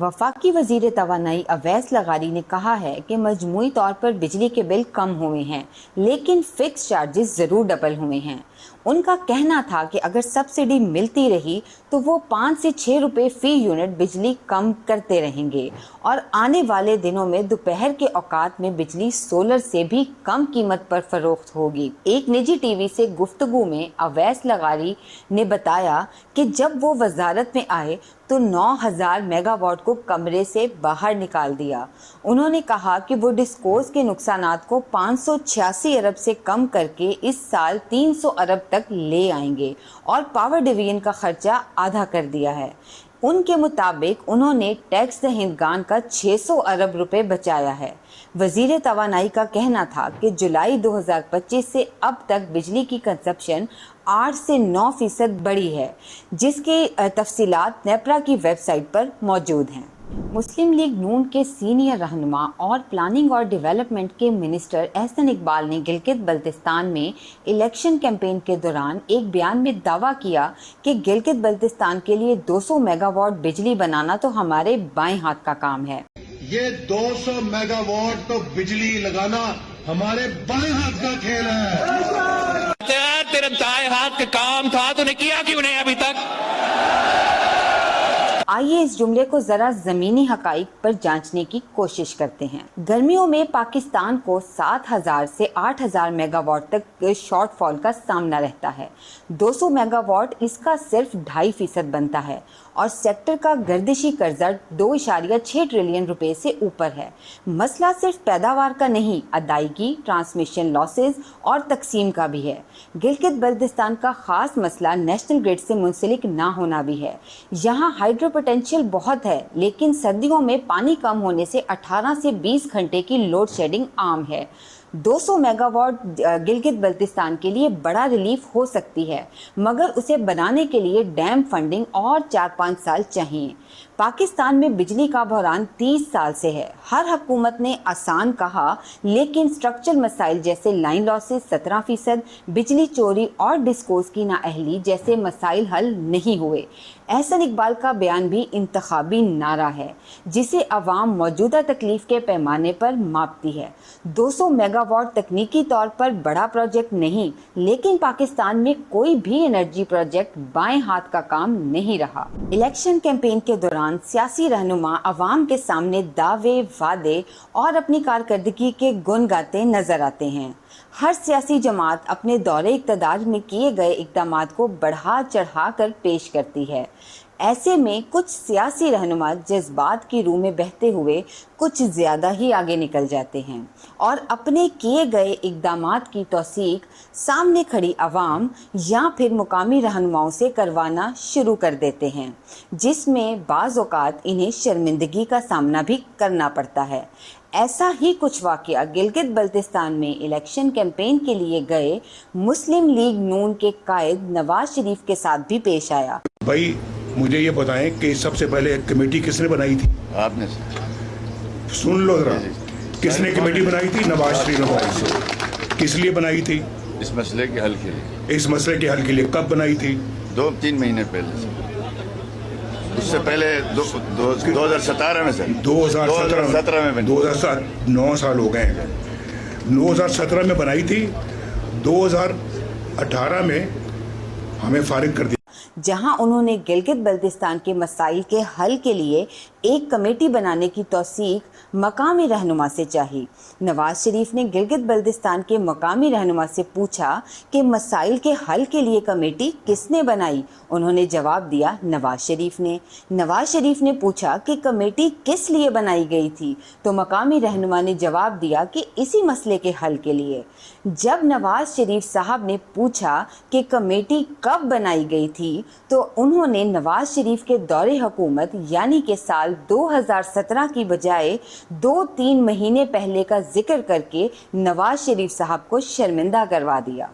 वफाकी वजीर तवानाई अवैस लगारी ने कहा है कि मजमूई तौर पर बिजली के बिल कम हुए हैं, लेकिन फिक्स चार्जेस ज़रूर डबल हुए हैं। उनका कहना था कि अगर सब्सिडी मिलती रही तो वो 5 से 6 रुपए फी यूनिट बिजली कम करते रहेंगे और आने वाले दिनों में दोपहर के औकात में बिजली सोलर से भी कम कीमत पर फरोख्त होगी। एक निजी टीवी से गुफ्तगू में अवैस लगारी ने बताया कि जब वो वजारत में आए तो 9000 मेगावाट को कमरे से बाहर निकाल दिया। उन्होंने कहा कि वो डिस्कोर्स के नुकसानात को 586 अरब से कम करके इस साल 300 अरब तक ले आएंगे और पावर डिवीजन का खर्चा आधा कर दिया है। उनके मुताबिक उन्होंने टैक्स दहिंदगान का 600 अरब रुपए बचाया है। वजीर तवानाई का कहना था कि जुलाई 2025 से अब तक बिजली की कंजप्शन 8 से 9% बढ़ी है, जिसके तफसीलात नेपरा की वेबसाइट पर मौजूद हैं। मुस्लिम लीग नून के सीनियर रहनुमा और प्लानिंग और डेवलपमेंट के मिनिस्टर एहसन इकबाल ने गिलगित बल्तिस्तान में इलेक्शन कैंपेन के दौरान एक बयान में दावा किया कि गिलगित बल्तिस्तान के लिए 200 मेगावाट बिजली बनाना तो हमारे बाएं हाथ का काम है। ये 200 मेगावाट तो बिजली लगाना हमारे बाएं हाथ का खेल है। तेरे दाएं हाथ का काम था, तूने किया क्यों नहीं अभी तक? आइए इस जुमले को जरा जमीनी हकाइक पर जांचने की कोशिश करते हैं। गर्मियों में पाकिस्तान को 7000 से 8000 मेगावाट तक शॉर्टफॉल का सामना रहता है। 200 मेगावाट इसका सिर्फ 2.5% बनता है और सेक्टर का गर्दिशी कर्जा 2.6 ट्रिलियन रुपए से ऊपर है। मसला सिर्फ पैदावार का नहीं, अदायगी, ट्रांसमिशन लॉसेज और तकसीम का भी है। गिलगित बल्तिस्तान का खास मसला नेशनल ग्रिड से मुंसलिक ना होना भी है। यहाँ हाइड्रो पोटेंशियल बहुत है, लेकिन सर्दियों में पानी कम होने से 18 से 20 घंटे की लोड शेडिंग आम है। 200 मेगावाट गिलगित बल्तिस्तान के लिए बड़ा रिलीफ हो सकती है, मगर उसे बनाने के लिए डैम फंडिंग और 4-5 साल चाहिए। पाकिस्तान में बिजली का बहरान 30 साल से है। हर हुकूमत ने आसान कहा, लेकिन स्ट्रक्चरल मसाइल जैसे लाइन लॉसेस 17%, बिजली चोरी और डिस्कोर्स की नाअहली जैसे मसाइल हल नहीं हुए। एहसन इकबाल का बयान भी इंतखाबी नारा है, जिसे अवाम मौजूदा तकलीफ के पैमाने पर मापती है। 200 मेगावाट तकनीकी तौर पर बड़ा प्रोजेक्ट नहीं, लेकिन पाकिस्तान में कोई भी एनर्जी प्रोजेक्ट बाएं हाथ का काम नहीं रहा। इलेक्शन कैंपेन के दौरान सियासी रहनुमा अवाम के सामने दावे, वादे और अपनी कारकर्दगी के गुण गाते नजर आते हैं। हर सियासी जमात अपने दौरे इक़्तिदार में किए गए इक़दामात को बढ़ा चढ़ा कर पेश करती है। ऐसे में कुछ सियासी रहनुमा जज्बात की रूह में बहते हुए कुछ ज़्यादा ही आगे निकल जाते हैं और अपने किए गए इक़दामात की तौसीक सामने खड़ी आवाम या फिर मुकामी रहनुमाओं से करवाना शुरू कर देते हैं, जिसमें बाज़ औक़ात इन्हें शर्मिंदगी का सामना भी करना पड़ता है। ऐसा ही कुछ वाक़या गिलगित बल्तिस्तान में इलेक्शन कैंपेन के लिए गए मुस्लिम लीग नून के कायद नवाज शरीफ के साथ भी पेश आया। भाई मुझे ये बताएं कि सबसे पहले कमेटी किसने बनाई थी? आपने। सुन लो जरा, किसने कमेटी बनाई थी? नवाज शरीफ बनाई थी। किस लिए बनाई थी? इस मसले के हल के लिए। इस मसले के हल के लिए कब बनाई थी? 2-3 महीने पहले से। उससे पहले 2017 में सर 2017 में 2007 9 साल हो गए हैं। 2017 में बनाई थी, 2018 में हमें फारिग कर दिया। जहां उन्होंने गिलगित बल्तिस्तान के मसाइल के हल के लिए एक कमेटी बनाने की तौसीक मकामी रहनुमा से चाही। नवाज शरीफ ने गिलगित बल्तिस्तान के मकामी रहनुमा से पूछा कि मसाइल के हल के लिए कमेटी किसने बनाई। उन्होंने जवाब दिया, नवाज शरीफ ने। नवाज शरीफ ने पूछा कि कमेटी किस लिए बनाई गई थी, तो मकामी रहनुमा ने जवाब दिया कि इसी मसले के हल के लिए। जब नवाज शरीफ साहब ने पूछा कि कमेटी कब बनाई गई थी, तो उन्होंने नवाज शरीफ के दौरे हुकूमत यानी कि साल 2017 की बजाय 2-3 महीने पहले का जिक्र करके नवाज शरीफ साहब को शर्मिंदा करवा दिया।